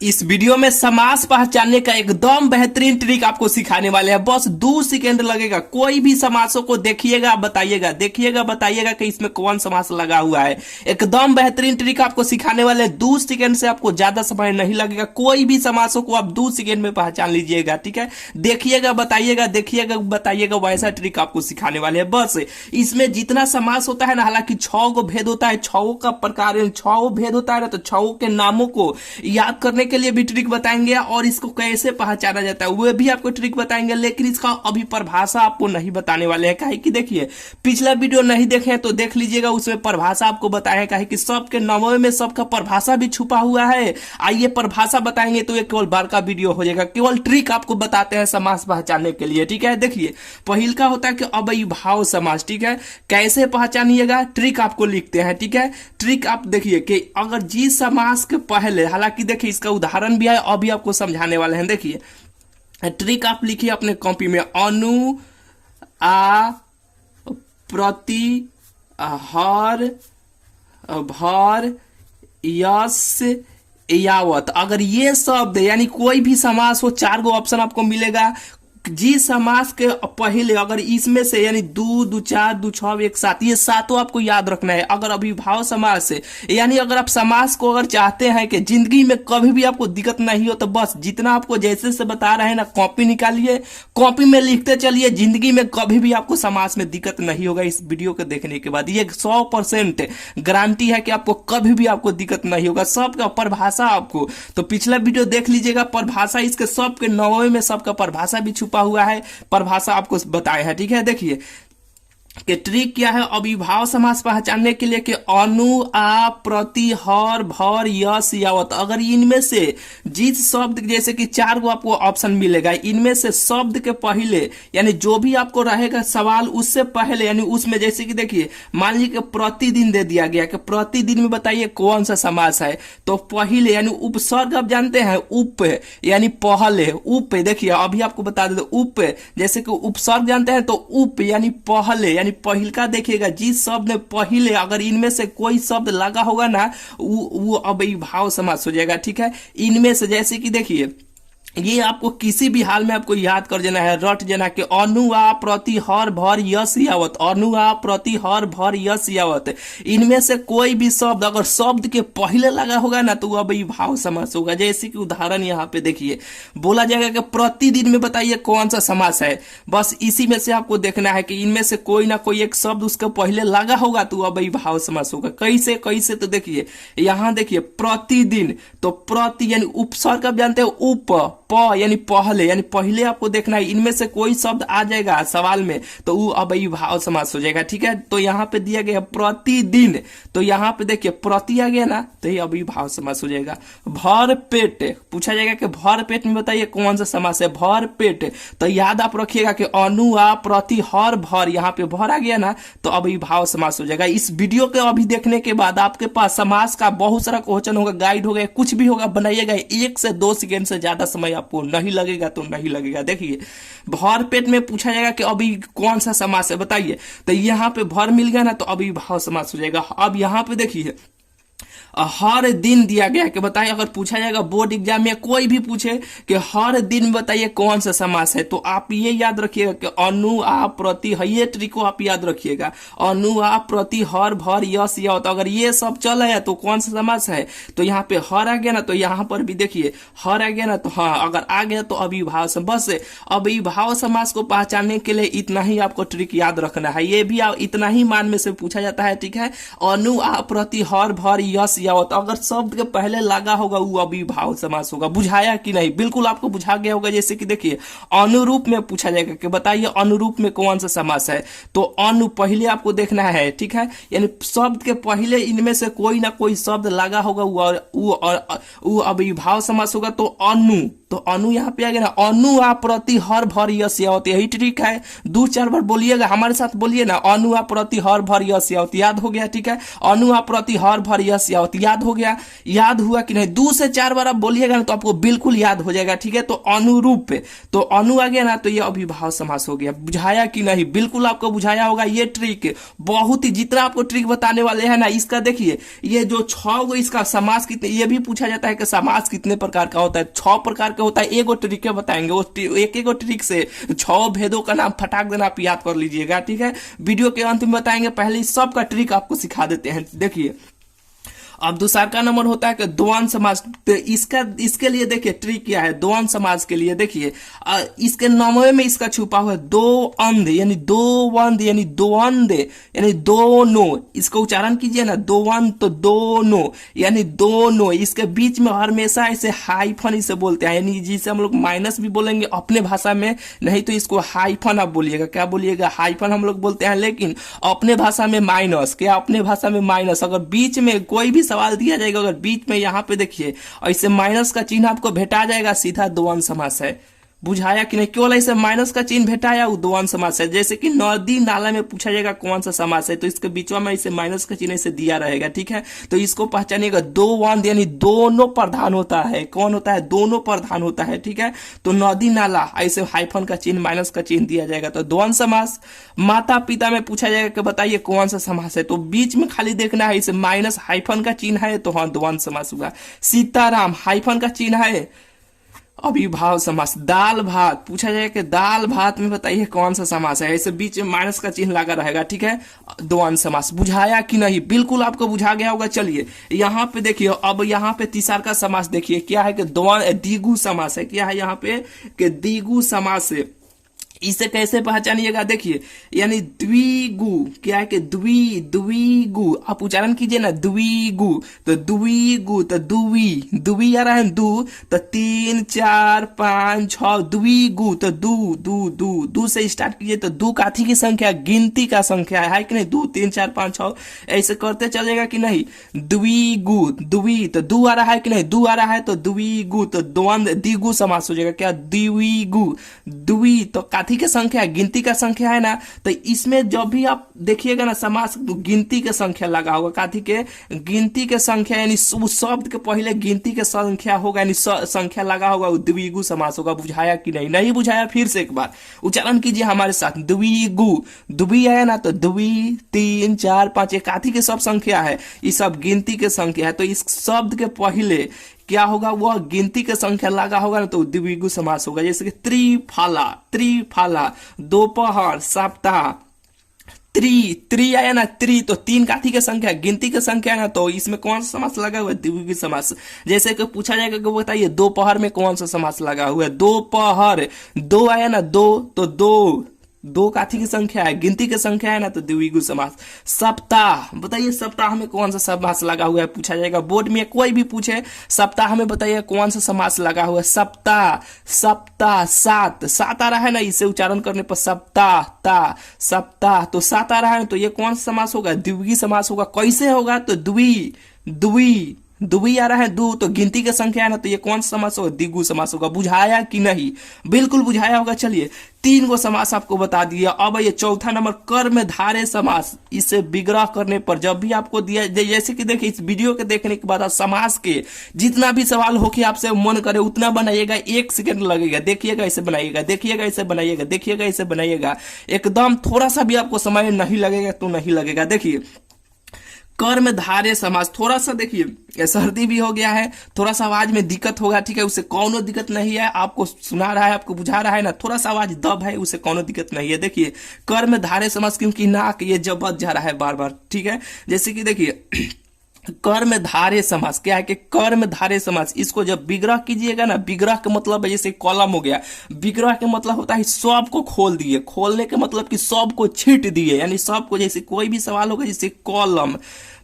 इस वीडियो में समास पहचानने का एकदम बेहतरीन ट्रिक आपको सिखाने वाले हैं। बस 2 सेकंड लगेगा। कोई भी समासों को देखिएगा, बताइएगा कि इसमें कौन समास लगा हुआ है। एकदम बेहतरीन ट्रिक आपको सिखाने वाले हैं। 2 सेकंड से आपको ज्यादा समय नहीं लगेगा। कोई भी समासों को आप 2 सेकंड में पहचान लीजिएगा। ठीक है, देखिएगा, बताइएगा वैसा ट्रिक आपको सिखाने वाले हैं। बस इसमें जितना समास होता है ना, हालांकि 6 गो भेद होता है, 6 का प्रकार 6 भेद होता है ना, तो 6 के नामों को याद करने के लिए भी ट्रिक बताएंगे और इसको कैसे पहचाना जाता है वो भी आपको ट्रिक बताएंगे। लेकिन इसका अभी परिभाषा आपको नहीं बताने वाले हैं। काहे कि देखिए, पिछला वीडियो नहीं देखे तो देख लीजिएगा, उसमें परिभाषा आपको बताया है। काहे कि सबके नामों में सबका परिभाषा भी छुपा हुआ है। आइए परिभाषा बताएंगे तो ये केवल बार का वीडियो हो जाएगा। केवल ट्रिक आपको बताते हैं समास पहचानने के लिए। ठीक है, देखिए पहिल का होता है कि अव्ययीभाव समास। ठीक है, कैसे पहचानिएगा, ट्रिक आपको लिखते हैं। ठीक है, ट्रिक आप देखिए कि अगर जिस समास के पहले, हालांकि देखिए इसका उदाहरण भी है, अभी आपको समझाने वाले हैं। देखिए ट्रिक आप लिखिए अपने कॉपी में, अनु आ प्रति हर भर यस यावत। अगर ये शब्द यानी कोई भी समास हो, 4 गो ऑप्शन आपको मिलेगा। जिस समास के पहले अगर इसमें से यानी 2, 2, 4, 2, 6, 1, 7, ये सातों आपको याद रखना है। अगर अभिभाव समास से यानी अगर आप समास को अगर चाहते हैं कि जिंदगी में कभी भी आपको दिक्कत नहीं हो, तो बस जितना आपको जैसे से बता रहे हैं ना, कॉपी निकालिए, कॉपी में लिखते चलिए। जिंदगी में कभी भी आपको समास में दिक्कत नहीं होगा। इस वीडियो को देखने के बाद ये 100% गारंटी है कि आपको कभी भी आपको दिक्कत नहीं होगा। सबका परिभाषा आपको, तो पिछला वीडियो देख लीजिएगा, परिभाषा इसके सबके 9वें में सबका परिभाषा भी छुपा हुआ है। परिभाषा आपको बताए हैं। ठीक है, देखिए कि ट्रिक क्या है अविभाव समास पहचानने के लिए कि अनु आ प्रति हर भर यस यावत। अगर इनमें से जिस शब्द, जैसे कि 4 गो आपको ऑप्शन मिलेगा, इनमें से शब्द के पहले यानी जो भी आपको रहेगा सवाल उससे पहले, यानी उसमें जैसे कि देखिए मान लीजिए कि प्रतिदिन दे दिया गया कि प्रतिदिन में बताइए कौन सा समास है, तो पहले यानी उपसर्ग आप जानते हैं, उप यानी पहले, उप देखिए अभी आपको बता देते, उप जैसे कि उपसर्ग जानते हैं तो उप यानी पहले, यानी पहिल का देखिएगा जिस शब्द में पहले अगर इनमें से कोई शब्द लगा होगा ना, वो अव्ययीभाव समास हो जाएगा। ठीक है, इनमें से जैसे कि देखिए ये आपको किसी भी हाल में आपको याद कर देना है, रट देना कि अनु आ प्रति हर भर यस यावत, अनु आ प्रति हर भर यस यावत। इनमें से कोई भी शब्द अगर शब्द के पहले लगा होगा ना, तो वो अव्ययीभाव समास होगा। जैसे कि उदाहरण यहाँ पे देखिए बोला जाएगा कि प्रतिदिन में बताइए कौन सा समास है। बस इसी में से आपको देखना है कि इनमें से कोई ना कोई एक शब्द उसके पहले लगा होगा तो अव्ययीभाव समास होगा। कैसे तो देखिए यहाँ देखिए प्रतिदिन, तो प्रति यानी उपसर्ग आप जानते हो, उप यानी पहले आपको देखना है। इनमें से कोई शब्द आ जाएगा सवाल में तो वो अव्ययीभाव समास हो जाएगा। ठीक है, तो यहाँ पे दिया गया प्रतिदिन, तो यहाँ पे देखिए प्रति आ गया ना, तो ये अव्ययीभाव समास हो जाएगा। भर पेट पूछा जाएगा कि भर पेट में बताइए कौन सा समास है, भर पेट, तो याद आप रखिएगा कि अनु आ प्रति हर भर, यहाँ पे भर आ गया ना, तो अव्ययीभाव समास हो जाएगा। इस वीडियो के अभी देखने के बाद आपके पास समास का बहुत सारा क्वेश्चन होगा, गाइड होगा, कुछ भी होगा, बनाइएगा। 1 से 2 सेकेंड से ज्यादा समय आपको नहीं लगेगा तो नहीं लगेगा। देखिए भर पेट में पूछा जाएगा कि अभी कौन सा समास है बताइए, तो यहाँ पे भर मिल गया ना, तो अव्ययीभाव समास हो जाएगा। अब यहाँ पे देखिए हर दिन दिया गया कि बताइए, अगर पूछा जाएगा बोर्ड एग्जाम में कोई भी पूछे कि हर दिन बताइए कौन सा समास है, तो आप ये याद रखिएगा कि अनु आ प्रति, ये ट्रिक को आप याद रखिएगा, अनु आ प्रति हर भर यस या, तो अगर ये सब चल है तो कौन सा समास है, तो यहाँ पे हर आ गया ना, तो यहाँ पर भी देखिए हर आ गया ना, तो हाँ अगर आ गया तो अव्ययीभाव समास। बस अव्ययीभाव समास को पहचानने के लिए इतना ही आपको ट्रिक याद रखना है। ये भी इतना ही मान में से पूछा जाता है। ठीक है, अनु आ प्रति हर भर यस यावत, अगर शब्द के पहले लगा होगा वो अव्ययीभाव समास होगा। बुझाया कि नहीं, बिल्कुल आपको बुझा गया होगा। जैसे कि देखिए अनुरूप में पूछा जाएगा कि बताइए अनुरूप में कौन सा समास है, तो अनु पहले आपको देखना है। ठीक है, यानी शब्द के पहले इनमें से कोई ना कोई शब्द लगा होगा वो अव्ययीभाव समास होगा। तो अनु तो अनु यहाँ पे आ गया ना, अनु आ प्रति हर भर यश यावत, यही ट्रिक है। 2-4 बार बोलिएगा, हमारे साथ बोलिए ना, अनु आ प्रति हर भर यश यावत, याद हो गया, ठीक है। अनु आ प्रति हर भर यश यावत, याद हो गया, याद हुआ कि नहीं? 2 से 4 बार आप बोलिएगा ना तो आपको बिल्कुल याद हो जाएगा, ठीक है। तो अनुरूप, तो अनु आ गया ना, तो ये अभिभाव समास हो गया। बुझाया कि नहीं? बिल्कुल आपको बुझाया होगा। ये ट्रिक बहुत ही, जितना आपको ट्रिक बताने वाले हैं ना, इसका देखिए, ये जो 6 इसका समास कितने, ये भी पूछा जाता है कि समास कितने प्रकार का होता है। 6 प्रकार का होता है। एगो ट्रिक बताएंगे, वो एक ट्रिक से 6 भेदों का नाम फटाक देना आप याद कर लीजिएगा, ठीक है। वीडियो के अंत में बताएंगे, पहले सब का ट्रिक आपको सिखा देते हैं। देखिए, अब दूसरा का नंबर होता है कि द्वंद्व समास। तो इसके लिए देखिए ट्रिक क्या है। द्वंद्व समास के लिए देखिए, इसके नामों में इसका छुपा हुआ है दो अंध, यानी दो वंद, यानी द्वंद्व, यानी दोनों। इसका उच्चारण कीजिए ना, दोवंद तो दोनों, यानी दोनों। इसके बीच में हमेशा ऐसे हाइफन इसे बोलते हैं, यानी जिसे हम लोग माइनस भी बोलेंगे अपने भाषा में, नहीं तो इसको हाइफन आप बोलिएगा। क्या बोलिएगा? हाइफन हम लोग बोलते हैं, लेकिन अपने भाषा में माइनस। क्या? अपने भाषा में माइनस। अगर बीच में कोई भी सवाल दिया जाएगा, अगर बीच में यहाँ पे देखिए ऐसे माइनस का चिन्ह आपको भेटा जाएगा, सीधा द्वंद्व समास है। बुझाया कि नहीं? केवल ऐसे माइनस का चिन्ह भेटाया, वो द्वंद्व समास है। जैसे कि नदी नाला में पूछा जाएगा कौन सा समास है, तो इसके बीच में ऐसे माइनस का चिन्ह ऐसे दिया रहेगा, ठीक है। तो इसको पहचानिएगा, दो वंद यानी दोनों प्रधान होता है। कौन होता है? दोनों प्रधान होता है, ठीक है। तो नदी नाला ऐसे हाइफन का चिन्ह, माइनस का चिन्ह दिया जाएगा, तो द्वंद्व समास। माता पिता में पूछा जाएगा कि बताइए कौन सा समास है, तो बीच में खाली देखना है, इसे माइनस हाइफन का चिन्ह है, तो हाँ द्वंद्व समास हुआ। सीताराम हाइफन का चिन्ह है, अभिभाव समास। दाल भात पूछा जाए कि दाल भात में बताइए कौन सा समास है, ऐसे बीच में माइनस का चिन्ह लगा रहेगा, ठीक है। द्वंद्व समास। बुझाया कि नहीं? बिल्कुल आपको बुझा गया होगा। चलिए यहाँ पे देखिए, अब यहाँ पे तीसरा का समास देखिए क्या है कि द्विगु समास है। क्या है यहाँ पे कि द्विगु समास है। इसे कैसे पहचानिएगा? देखिए, यानी द्विगु, क्या है कि द्विगु, आप उच्चारण कीजिए ना, द्विगु, तो द्विगु, तो दुवी आ रहा है, दू, तो 3 4 5 6, द्विगु, तो दू से स्टार्ट कीजिए, तो दू काथी की संख्या, गिनती का संख्या है कि नहीं? 2 3 4 5 6 ऐसे करते चलेगा कि नहीं? द्विगु, द्वि, तो दू आ रहा है कि नहीं? दू आ रहा है, तो द्विगु, तो द्विगु समास हो जाएगा। क्या? द्विगु, द्वि, तो की संख्या, गिनती का संख्या है ना, तो इसमें जब भी आप देखिएगा ना समास, तो गिनती के संख्या लगा होगा। काथी के? गिनती के संख्या, यानी उस शब्द के पहले गिनती के संख्या होगा, यानी संख्या लगा होगा, द्विगु समास होगा। बुझाया कि नहीं? नहीं बुझाया? फिर से एक बार उच्चारण कीजिए हमारे साथ। द्विगु, द्वि आया ना, तो द्वि, 3 4 5, ये काथी के सब संख्या है, ये सब गिनती के संख्या है। तो इस शब्द के पहले क्या होगा? वह गिनती के संख्या लगा होगा ना, तो द्विगु समास होगा। जैसे कि त्रिफाला, दोपहर, सप्ताह। त्रि आया ना, तो 3 काथी के संख्या, गिनती के संख्या है ना, तो इसमें कौन सा समास लगा हुआ है? द्विगु समास। जैसे कि पूछा जाएगा कि बताइए दोपहर में कौन सा समास लगा हुआ है? दोपहर, दो आया ना, तो दो काथी की संख्या है, गिनती की संख्या है ना, तो द्विगु समास। सप्ताह, बताइए सप्ताह में कौन सा समास लगा हुआ है? पूछा जाएगा बोर्ड में, कोई भी पूछे सप्ताह में बताइए कौन सा समास लगा हुआ है? सप्ताह, सात आ रहा है ना, इसे उच्चारण करने पर सप्ताह, तो 7 आ रहा है, तो ये कौन सा समास होगा? द्विगु समास होगा। कैसे होगा? तो द्वि आ रहा है, दो, तो गिनती की संख्या है ना, तो ये कौन सा समास होगा? द्विगु समास होगा। बुझाया कि नहीं? बिल्कुल बुझाया होगा। चलिए 3 गो समास आपको बता दिया। अब ये चौथा नंबर कर्मधारय समास। इसे विग्रह करने पर जब भी आपको दिया, जैसे कि देखिए इस वीडियो के देखने के बाद समास के जितना भी सवाल हो कि आपसे मन करे उतना बनाइएगा, 1 सेकंड लगेगा। देखिएगा ऐसे बनाइएगा, देखिएगा ऐसे बनाइएगा, देखिएगा ऐसे बनाइएगा, एकदम थोड़ा सा भी आपको समय नहीं लगेगा तो नहीं लगेगा। देखिए कर्मधारय समास, थोड़ा सा देखिए सर्दी भी हो गया है, थोड़ा सा आवाज में दिक्कत होगा, ठीक है, उसे कौनो दिक्कत नहीं है। आपको सुना रहा है, आपको बुझा रहा है ना, थोड़ा सा आवाज दब है, उसे कौनो दिक्कत नहीं है। देखिए कर्मधारय समास, क्योंकि नाक ये जब बच जा रहा है बार बार, ठीक है। जैसे कि देखिए कर्मधारय समास, क्या है कि कर्मधारय समास, इसको जब विग्रह कीजिएगा ना, विग्रह का मतलब है जैसे कॉलम हो गया, विग्रह के मतलब होता है सब को खोल दिए, खोलने के मतलब कि सब को छीट दिए, यानी सब को, जैसे कोई भी सवाल होगा जैसे कॉलम,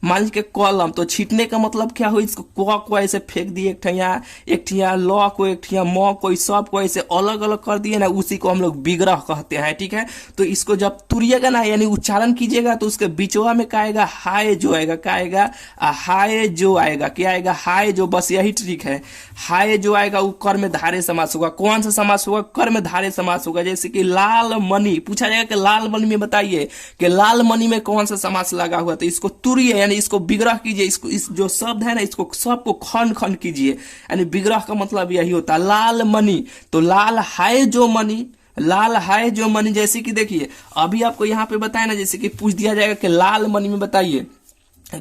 मान लीजिए कलम, तो छीटने का मतलब क्या हो, इसको को ऐसे फेंक दिए, एक ठिया ल को, एक ठिया म को, सब को ऐसे अलग अलग कर दिए ना, उसी को हम लोग विग्रह कहते हैं। ठीक है, तो इसको जब तुरिएगा ना यानी उच्चारण कीजिएगा तो उसके बीचवा में क्या आएगा, हाय जो आएगा, क्या आएगा, हाय जो आएगा, क्या आएगा, हाय जो। बस यही ट्रिक है, हाय जो आएगा वो कर्म धारे समास होगा। कौन सा समास होगा, कर्म धारे समास होगा। जैसे कि लाल मणि, पूछा जाएगा कि लाल मणि में बताइए कि लाल मणि में कौन सा समास लगा हुआ, तो इसको तुरिए यानी इसको विग्रह कीजिए, इसको इस जो शब्द है ना इसको सबको खंड खंड कीजिए, यानी विग्रह का मतलब यही होता है। लाल मणि, तो लाल हाय जो मणि, लाल हाय जो मणि। जैसे कि देखिए अभी आपको यहाँ पे बताया ना, जैसे कि पूछ दिया जाएगा कि लाल मणि में बताइए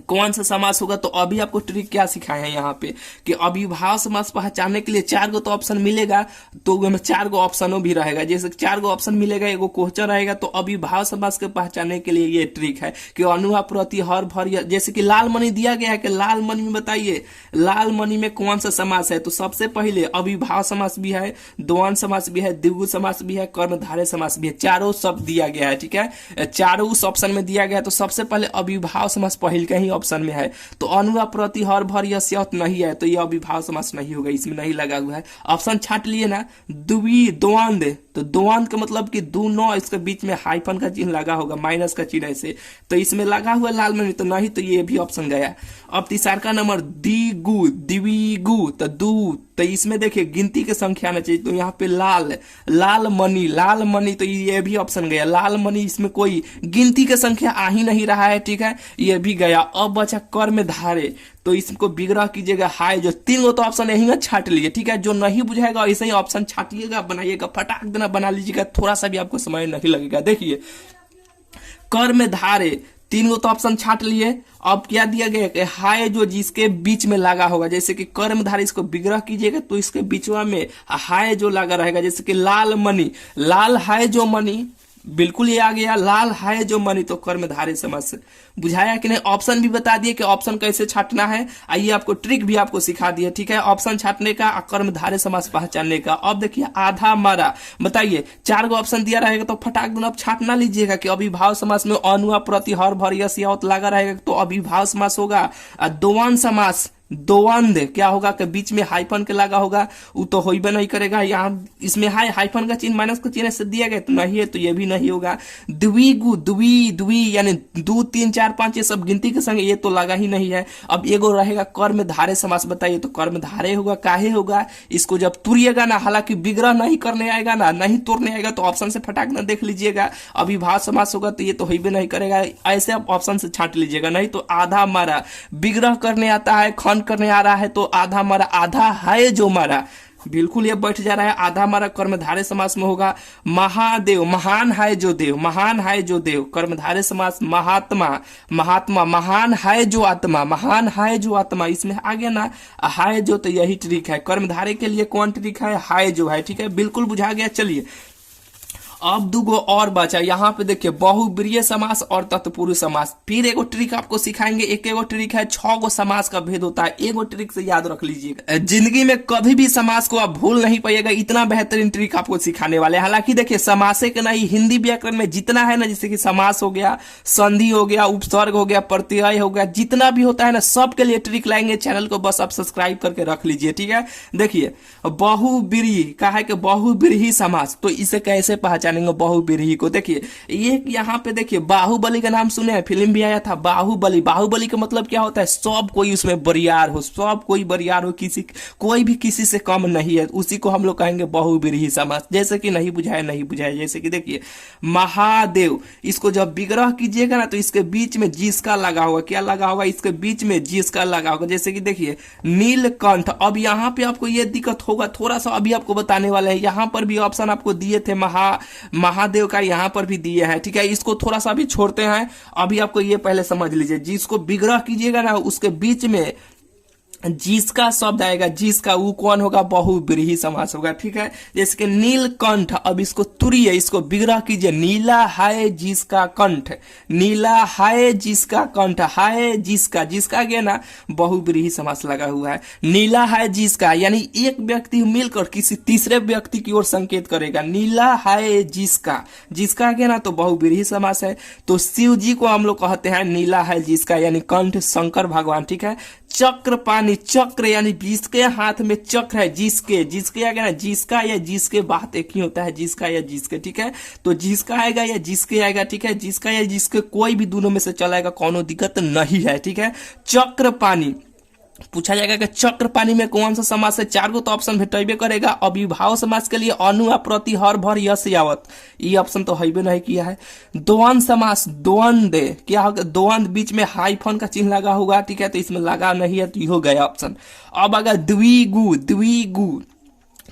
कौन सा समास होगा, तो अभी आपको ट्रिक क्या सिखाए हैं यहाँ पे कि अविभाव समास पहचानने के लिए 4 गो तो ऑप्शन मिलेगा, तो में 4 गो ऑप्शनों भी रहेगा। जैसे 4 गो ऑप्शन मिलेगा, एगो क्वेश्चन रहेगा, तो अविभाव समास के पहचानने के लिए ये ट्रिक है कि अनुआ प्रति हर भर। जैसे कि लाल मणि दिया गया है कि लाल मणि में बताइए लाल मणि में कौन सा समास है, तो सबसे पहले अविभाव समास भी है, द्वंद्व समास भी है, द्विगु समास भी है, कर्मधारय समास भी है, चारों शब्द दिया गया है। ठीक है, चारों उस ऑप्शन में दिया गया है, तो सबसे पहले अविभाव समास पहले ही ऑप्शन में है। तो अनुआ प्रति हर भर यह स्यत नहीं है, तो यह अविभाव समास नहीं होगा, इसमें नहीं लगा हुआ है। ऑप्शन छाट लिए ना, द्वि द्वंद्व, तो द्वंद्व का मतलब कि दोनों, इसके बीच में हाइफन का चिन्ह लगा होगा, माइनस का चिन्ह ऐसे, तो इसमें लगा हुआ लाल में तो नहीं, तो ये भी ऑप्शन गया। अब तीसरा का नंबर द्विगु, द्विगु तो दू, तो इसमें देखिए गिनती की संख्या आना चाहिए, तो यहाँ पे लाल, लाल मणि, लाल मणि, तो ये भी ऑप्शन गया। लाल मणि इसमें कोई गिनती की संख्या आ ही नहीं रहा है। ठीक है, ये भी गया। अब बचा कर्म धारे, तो इसको विग्रह कीजिएगा हाय जो। 3 गो तो ऑप्शन यही में छाट लिए। ठीक है, जो नहीं बुझाएगा ऐसे ही ऑप्शन छाटिएगा, बनाइएगा, फटाक देना बना लीजिएगा, थोड़ा सा भी आपको समय नहीं लगेगा। देखिए कर्म धारे 3 गो तो ऑप्शन छाट लिए। अब क्या दिया गया कि हाय जो जिसके बीच में लगा होगा, जैसे कि कर्मधारय, इसको विग्रह कीजिएगा तो इसके बीचवा में हाय जो लगा रहेगा। जैसे कि लाल मणि, लाल हाय जो मणि, बिल्कुल ये आ गया, लाल हाय जो मणि, तो कर्मधारय समास। बुझाया कि नहीं? ऑप्शन भी बता दिए कि ऑप्शन कैसे छाटना है। आइए आपको ट्रिक भी आपको सिखा दिया। ठीक है, ऑप्शन छाटने का, कर्मधारय समास पहचानने का। अब देखिए आधा मारा, बताइए 4 गो ऑप्शन दिया रहेगा, तो फटाक देना अब छाटना लीजिएगा कि अविभाव समास में अनुआ प्रति हर भर यस यावत लगा रहेगा, तो अविभाव समास होगा। द्वंद्व समास, द्वंद्व क्या होगा कि बीच में हाइफन के लगा होगा, वो तो होइबे नहीं करेगा। यहाँ इसमें हाइफन का चिन्ह, माइनस का चिन्ह से दिया गया, तो नहीं है, तो ये भी नहीं होगा। द्विगु, द्वि, द्वि यानी 2 3 4 5 ये सब गिनती के संग, ये तो लगा ही नहीं है। अब एगो रहेगा कर्मधारय समास, बताइए तो कर्मधारय होगा, काहे होगा, इसको जब तुरिएगा ना, हालांकि विग्रह नहीं करने आएगा ना, नहीं तोड़ने आएगा, तो ऑप्शन से फटाक ना देख लीजिएगा। अविभाव समास होगा तो ये तो होइबे नहीं करेगा, ऐसे आप ऑप्शन से छाट लीजिएगा। नहीं तो आधा मारा, विग्रह करने आता है, खंड करने आ रहा है, तो आधा मारा, आधा है जो मारा, बिल्कुल ये बैठ जा रहा है। आधा मारा कर्मधारय समास में होगा। महादेव, महान है जो देव, महान है जो देव, कर्मधारय समास। महात्मा, महात्मा, महान है जो आत्मा, महान है जो आत्मा, इसमें आ गया ना हाय जो, तो यही ट्रिक है। कर्मधारय के लिए कौन ट्रिक है, हाय जो है। ठीक है, बिल्कुल बुझा गया। चलिए अब 2 गो और बचा। यहाँ पे देखिए बहुब्रीहि समास और तत्पुरुष समास। फिर एगो ट्रिक आपको सिखाएंगे। एगो ट्रिक है, 6 गो समास का भेद होता है। एगो ट्रिक से याद रख लीजिएगा, जिंदगी में कभी भी समास को आप भूल नहीं पाइएगा, इतना बेहतरीन ट्रिक आपको सिखाने वाले हैं। हालांकि देखिए समासे के नहीं, हिंदी व्याकरण में जितना है ना, जैसे कि समास हो गया, संधि हो गया, उपसर्ग हो गया, प्रत्यय हो गया, जितना भी होता है ना, सबके लिए ट्रिक लाएंगे। चैनल को बस आप सब्सक्राइब करके रख लीजिए। ठीक है, देखिए बहुब्रीहि का है कि बहुब्रीहि समास, तो इसे कैसे पहचानेंगे बहुब्रीहि को। देखिए ये यहाँ पे देखिए बाहुबली का नाम सुने हैं, फिल्म भी आया था बाहुबली। बाहुबली का मतलब क्या होता है, सब कोई उसमें बरियार हो, सब कोई बरियार हो, कोई भी किसी से कम नहीं है, उसी को हम लोग कहेंगे बहुब्रीहि समास। जैसे कि नहीं बुझाया, नहीं बुझाया, जैसे कि देखिए महादेव, इसको जब विग्रह कीजिएगा ना, तो इसके बीच में जिसका लगा होगा, क्या लगा होगा, इसके बीच में जिसका लगा होगा। जैसे कि देखिए नीलकंठ। अब यहाँ पे आपको ये दिक्कत होगा, थोड़ा सा अभी आपको बताने वाले हैं। यहाँ पर भी ऑप्शन आपको दिए थे, महादेव का यहाँ पर भी दिए हैं। ठीक है, इसको थोड़ा सा भी छोड़ते हैं, अभी आपको ये पहले समझ लीजिए। जिसको विग्रह कीजिएगा ना, उसके बीच में जिसका शब्द आएगा, जिसका, वो कौन होगा? बहुव्रीहि समास होगा। ठीक है, जैसे कि नीलकंठ, अब इसको तुरिए, इसको विग्रह कीजिए, नीला है जिसका कंठ, नीला है जिसका कंठ, है जिसका, जिसका गया ना, बहुव्रीहि समास लगा हुआ है। नीला है जिसका, यानी एक व्यक्ति मिलकर किसी तीसरे व्यक्ति की ओर संकेत करेगा। नीला है जिसका, जिसका गया ना तो बहुव्रीहि समास है। तो शिव जी को हम लोग कहते हैं नीला है जिसका, यानी कंठ शंकर भगवान। ठीक है, चक्र पानी, चक्र यानी जिसके हाथ में चक्र है, जिसके, जिसके आएगा ना, जिसका या जिसके, बात एक ही होता है, जिसका या जिसके। ठीक है, तो जिसका आएगा या जिसके आएगा। ठीक है, जिसका या जिसके, कोई भी दोनों में से चलाएगा, कोनो दिक्कत नहीं है। ठीक है, चक्र पानी पूछा जाएगा कि चक्र पानी में कौन सा समास है? 4 गो तो ऑप्शन भेटेबे करेगा। अविभाव समास के लिए अनु, प्रति, हर, भर, यश, यावत, ये ऑप्शन तो हैबे नहीं किया है। द्वंद समास, द्वंद क्या होगा? द्वंद बीच में हाइफन का चिन्ह लगा होगा। ठीक है, तो इसमें लगा नहीं है, तो ये हो गया ऑप्शन। अब अगर द्विगु, द्विगु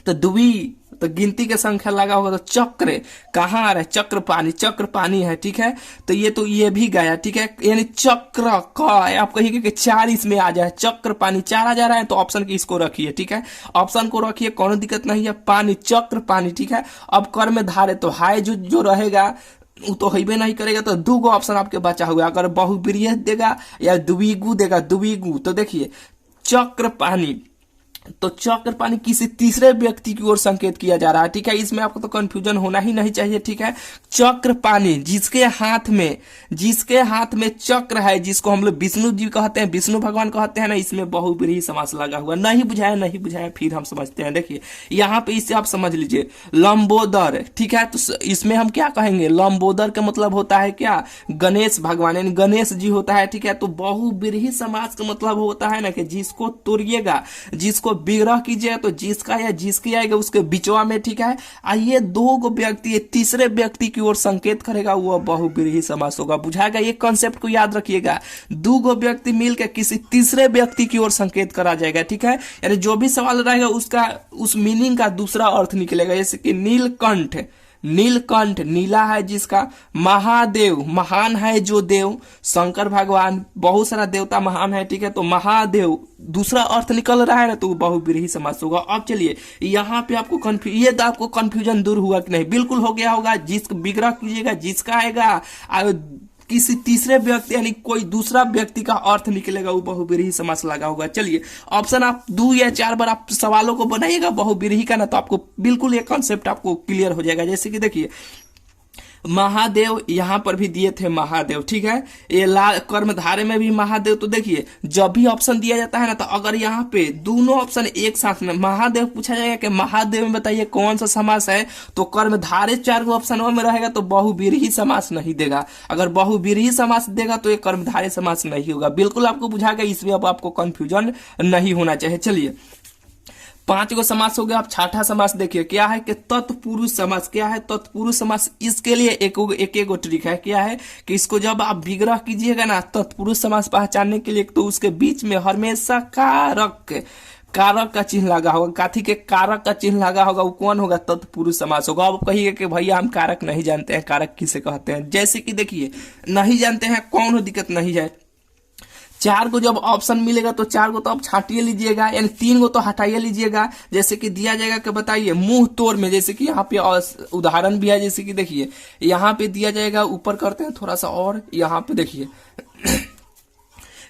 तो द्वि तो गिनती के संख्या लगा होगा, तो चक्र कहाँ आ रहा है? चक्र पानी, चक्र पानी है। ठीक है, तो ये भी गया। ठीक है, यानी चक्र का आप कहिए कि 4 इसमें आ जाए, चक्र पानी 4 आ जा रहा है, तो ऑप्शन की इसको रखिए। ठीक है, ऑप्शन को रखिए, कोनो दिक्कत नहीं है। पानी, चक्र पानी। ठीक है, अब कर में धारे तो हाय जो रहेगा वो तो हैबे नहीं करेगा, तो 2 गो ऑप्शन आपके बचा हुआ। अगर बहुव्रीहि देगा या द्विगु देगा, द्विगु, तो देखिए चक्र पानी, तो चक्र पानी किसी तीसरे व्यक्ति की ओर संकेत किया जा रहा है। ठीक है, इसमें आपको तो कंफ्यूजन होना ही नहीं चाहिए। ठीक है, चक्र पानी, जिसके हाथ में चक्र है, जिसको हम लोग विष्णु जी कहते हैं, विष्णु भगवान कहते हैं ना, इसमें बहुव्रीहि समास लगा हुआ। नहीं बुझाया, फिर हम समझते हैं। देखिए यहाँ पे इससे आप समझ लीजिए, लंबोदर। ठीक है, तो इसमें हम क्या कहेंगे? लंबोदर का मतलब होता है क्या? गणेश भगवान, यानी गणेश जी होता है। ठीक है, तो बहुव्रीहि समास का मतलब होता है ना कि जिसको तोड़िएगा, जिसको विग्रह कीजिए, तो जिसका या जिसकी आएगा उसके बिचवा में। ठीक है, आइए 2 गो व्यक्ति तीसरे व्यक्ति की ओर संकेत करेगा, वो बहुव्रीहि समास होगा। बुझाएगा? ये कॉन्सेप्ट को याद रखिएगा, 2 गो व्यक्ति मिलकर किसी तीसरे व्यक्ति की ओर संकेत करा जाएगा। ठीक है, यानी जो भी सवाल रहेगा उसका उस मीनिंग का दूसरा अर्थ निकलेगा। जैसे कि नीलकंठ, नीलकंठ नीला है जिसका, महादेव महान है जो देव, शंकर भगवान, बहुत सारा देवता महान है। ठीक है, तो महादेव दूसरा अर्थ निकल रहा है ना, तो बहुव्रीहि समास होगा। अब चलिए यहाँ पे आपको कंफ्यूजन दूर हुआ कि नहीं? बिल्कुल हो गया होगा। जिस विग्रह कीजिएगा, जिसका आएगा किसी तीसरे व्यक्ति यानी कोई दूसरा व्यक्ति का अर्थ निकलेगा, वो बहुव्रीहि समास लगा होगा। चलिए ऑप्शन आप 2 या 4 बार आप सवालों को बनाइएगा बहुव्रीहि का ना, तो आपको बिल्कुल ये कॉन्सेप्ट आपको क्लियर हो जाएगा। जैसे कि देखिए महादेव, यहां पर भी दिए थे महादेव। ठीक है, ये कर्मधारे में भी महादेव। तो देखिए जब भी ऑप्शन दिया जाता है ना, तो अगर यहाँ पे दोनों ऑप्शन एक साथ में महादेव पूछा जाएगा कि महादेव में बताइए कौन सा समास है, तो कर्मधारे 4 गो ऑप्शन में रहेगा, तो बहुव्रीहि समास नहीं देगा। अगर बहुव्रीहि समास देगा तो ये कर्मधारे समास नहीं होगा। बिल्कुल आपको बुझाएगा, इसमें अब आपको कंफ्यूजन नहीं होना चाहिए। चलिए 5 गो समास हो गया। आप छठा समास देखिए क्या है कि तत्पुरुष समास। क्या है? तत्पुरुष समास। इसके लिए एक ट्रिक है। क्या है कि इसको जब आप विग्रह कीजिएगा ना, तत्पुरुष समास पहचानने के लिए, तो उसके बीच में हमेशा कारक का चिन्ह लगा होगा। काथी के कारक का चिन्ह लगा होगा, वो कौन होगा? तत्पुरुष समास होगा। अब कहिए कि भैया हम कारक नहीं जानते हैं, कारक किसे कहते हैं? जैसे कि देखिए नहीं जानते हैं, कौन दिक्कत नहीं है। 4 को जब ऑप्शन मिलेगा तो 4 को तो आप छाटिए लीजिएगा, यानी 3 को तो हटाइए लीजिएगा। जैसे कि दिया जाएगा कि बताइए मुंह तोड़ में, जैसे कि यहाँ पे उदाहरण भी है। जैसे कि देखिए यहाँ पे दिया जाएगा, ऊपर करते हैं थोड़ा सा, और यहाँ पे देखिए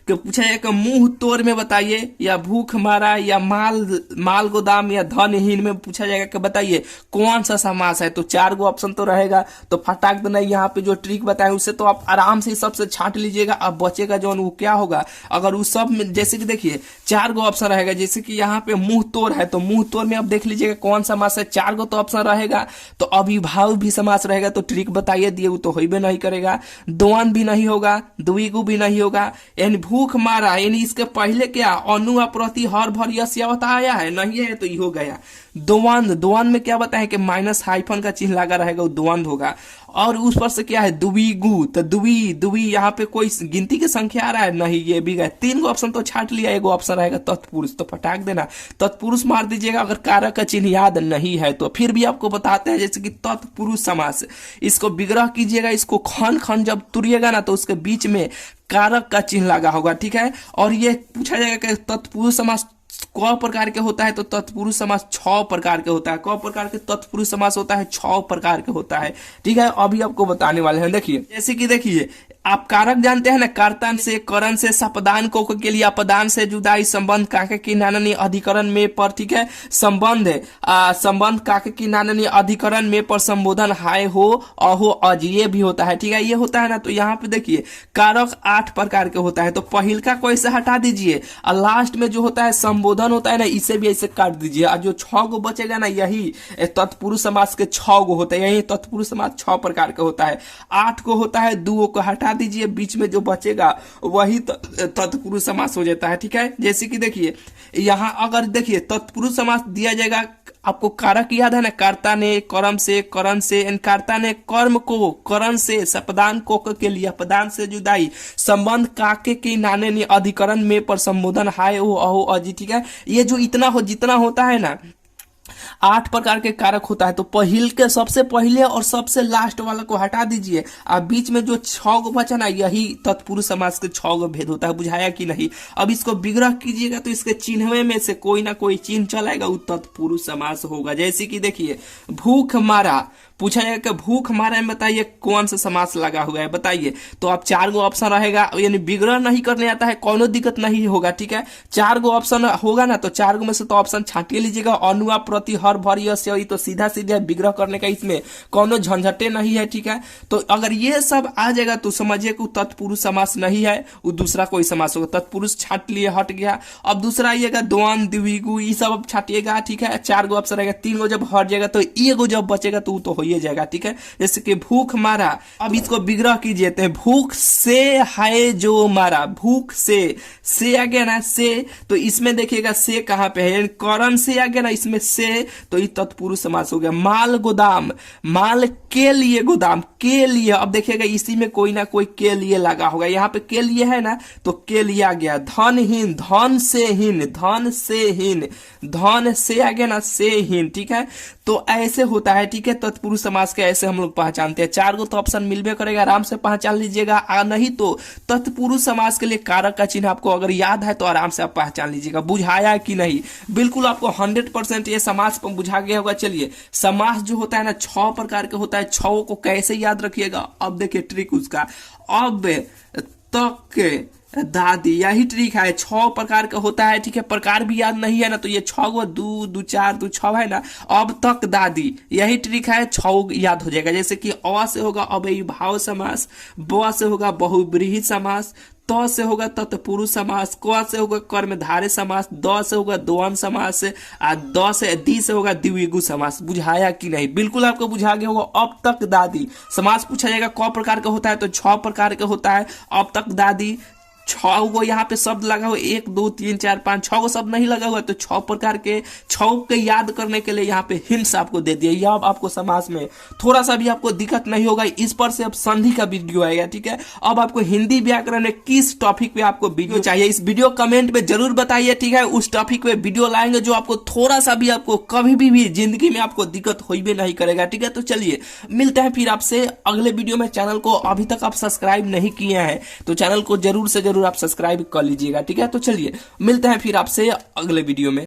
कि पूछा जाएगा मुंह तोड़ में बताइए, या भूख मारा, या माल गोदाम, या धनहीन में पूछा जाएगा कि बताइए कौन सा समास है। तो 4 गो ऑप्शन तो रहेगा, तो फटाक देना यहाँ पे जो ट्रिक बताए उससे तो आप आराम से सबसे छांट लीजिएगा। अब बचेगा जो वो क्या होगा, अगर उस सब में जैसे कि देखिए 4 गो ऑप्शन रहेगा। जैसे कि यहाँ पे मुंह तोड़ है, तो मुंह तोड़ में आप देख लीजिएगा कौन समास है। 4 गो तो ऑप्शन रहेगा, तो अविभाव भी समास रहेगा। तो ट्रिक बताइए दिए, वो तो होइबे नहीं करेगा। द्वंद भी नहीं होगा, द्विगु भी नहीं होगा, यानी भूख मारा, यानी इसके पहले क्या अनु, प्रति, हर, भर, यश, यावत आया है? नहीं है, तो ये हो गया। द्वंद में क्या बताए कि माइनस हाइफन का चिन्ह लगा रहेगा, वो द्वंद होगा। और उस पर से क्या है? द्विगु, तो द्वि यहाँ पे कोई गिनती की संख्या आ रहा है? नहीं, ये भी गए। 3 गो ऑप्शन तो छाट लिया, एक ऑप्शन रहेगा तत्पुरुष, तो फटाक देना तत्पुरुष मार दीजिएगा। अगर कारक का चिन्ह याद नहीं है तो फिर भी आपको बताते हैं, जैसे कि तत्पुरुष समास, इसको विग्रह कीजिएगा, इसको खन जब तुरिएगा ना, तो उसके बीच में कारक का चिन्ह लगा होगा, ठीक है। और ये पूछा जाएगा कि तत्पुरुष समास क प्रकार के होता है, तो तत्पुरुष समास 6 प्रकार के होता है। क प्रकार के तत्पुरुष समास होता है, 6 प्रकार के होता है, ठीक है। अभी आपको बताने वाले हैं, देखिए जैसे कि देखिए आप कारक जानते हैं ना, कर्ता से, करण से, सपदान को के लिए, अपदान से जुदाई, संबंध काके की नाननी अधिकरण में पर, ठीक है। संबंध संबंध काके की नाननी अधिकरण में पर, संबोधन हाय हो, अहो, अज, ये भी होता है, ठीक है। ये होता है ना, तो यहाँ पे देखिए कारक 8 प्रकार के होता है, तो पहिल का को ऐसे हटा दीजिए और लास्ट में जो होता है संबोधन होता है ना, इसे भी ऐसे काट दीजिए और जो 6 गो बचेगा ना, यही तत्पुरुष समास के 6 गो होते हैं। यही तत्पुरुष समास 6 प्रकार का होता है। 8 को होता है, 2 को हटा दीजिए, बीच में जो बचेगा वही तत्पुरुष समास हो जाता है, ठीक है। जैसे कि देखिए यहां अगर देखिए तत्पुरुष समास दिया जाएगा, आपको कारक याद है ना, कर्ता ने, कर्म से, करण से, कर्ता ने कर्म को, करण से, सपदान को के लिए, अपदान से जुदाई, संबंध काके की नाने ने अधिकरण में पर, संबोधन हाय हो, अहो, अजी, ठीक है। ये जो इतना हो जितना होता है ना 8 प्रकार के कारक होता है, तो पहिल के सबसे पहले और सबसे लास्ट वाला को हटा दीजिए और बीच में जो 6 गो बचा ना, यही तत्पुरुष समास के 6 गो भेद होता है। बुझाया कि नहीं? अब इसको विग्रह कीजिएगा तो इसके चिन्हवे में से कोई ना कोई चिन्ह चलेगा, वो तत्पुरुष समास होगा। जैसे कि देखिए भूख मारा, पूछा जाएगा कि भूख मारा में बताइए कौन सा समास लगा हुआ है, बताइए। तो अब 4 गो ऑप्शन रहेगा, यानी विग्रह नहीं करने आता है कोनो दिक्कत नहीं होगा, ठीक है। 4 गो ऑप्शन होगा ना, तो 4 गो में से तो ऑप्शन छांटिए लीजिएगा। अनुआ, प्रति, हर, भर, यश, तो सीधा सीधा विग्रह करने का इसमें कोनो झंझटे नहीं है, ठीक है। तो अगर ये सब आ जाएगा तो समझिए कि तत्पुरुष समास नहीं है, वो दूसरा कोई समास होगा। तत्पुरुष छाट लिए, हट गया। अब दूसरा आइएगा द्वंद, द्विगु, ये सब अब छाटिएगा, ठीक है। 4 गो ऑप्शन रहेगा, 3 गो जब हट जाएगा तो 1 गो जब बचेगा तो वो तो हो ही जाएगा, ठीक है। जैसे कि भूख मारा, अब इसको विग्रह कीजिए तो भूख से है जो मारा, भूख से आ गया ना, से, तो इसमें देखिएगा से कहां पे है, करण से आ गया ना, इसमें से, तो ये तत्पुरुष समास हो गया। माल गोदाम, माल के लिए, गोदाम के लिए, अब देखिएगा इसी में कोई ना कोई के लिए लगा होगा, यहाँ पे के लिए है ना, तो के लिए आ गया। धनहीन, धन से हीन, धन से हीन, धन से आ गया ना, से हीन, ठीक है। तो ऐसे होता है, ठीक है। तत्पुरुष समास के ऐसे हम लोग पहचानते हैं। 4 गो तो ऑप्शन मिलबे करेगा, आराम से पहचान लीजिएगा। नहीं तो तत्पुरुष समास के लिए कारक का चिन्ह आपको अगर याद है तो आराम से आप पहचान लीजिएगा। बुझाया कि नहीं? बिल्कुल आपको 100% ये समास बुझा गया होगा। चलिए, समास जो होता है ना 6 प्रकार के होता है, 6 को कैसे याद रखिएगा, अब देखिए ट्रिक उसका। अब तक दादी, यही ट्रिक है। 6 प्रकार का होता है, ठीक है। प्रकार भी याद नहीं है ना, तो ये 6 गो, 2 2 4 2 6 है ना। अब तक दादी, यही ट्रिक है, 6 याद हो जाएगा। जैसे कि अ से होगा अव्ययीभाव समास, ब से होगा बहुब्रीहि समास, त से होगा तत्पुरुष समास, क से होगा कर्मधारय समास, द से होगा द्वंद्व समास, दी से होगा द्विगु समास। बुझाया कि नहीं? बिल्कुल आपको बुझा गया होगा। अब तक दादी समास पूछा जाएगा क प्रकार का होता है, तो 6 प्रकार का होता है। अब तक दादी, 6 गो यहाँ पे शब्द लगा हुआ, 1 2 3 4 5, 6 गो शब्द नहीं लगा हुआ, तो 6 प्रकार के 6 के याद करने के लिए यहाँ पे हिंट्स आपको दे दिया। यह अब आपको समास में थोड़ा सा भी आपको दिक्कत नहीं होगा। इस पर से अब संधि का वीडियो आएगा, ठीक है। अब आपको हिंदी व्याकरण में किस टॉपिक पे आपको वीडियो चाहिए, इस वीडियो कमेंट में जरूर बताइए, ठीक है। उस टॉपिक पे वीडियो लाएंगे जो आपको थोड़ा सा भी, आपको कभी भी जिंदगी में आपको दिक्कत हो भी नहीं करेगा, ठीक है। तो चलिए मिलते हैं फिर आपसे अगले वीडियो में। चैनल को अभी तक आप सब्सक्राइब नहीं किए हैं तो चैनल को जरूर से जरूर आप सब्सक्राइब कर लीजिएगा, ठीक है। तो चलिए मिलते हैं फिर आपसे अगले वीडियो में।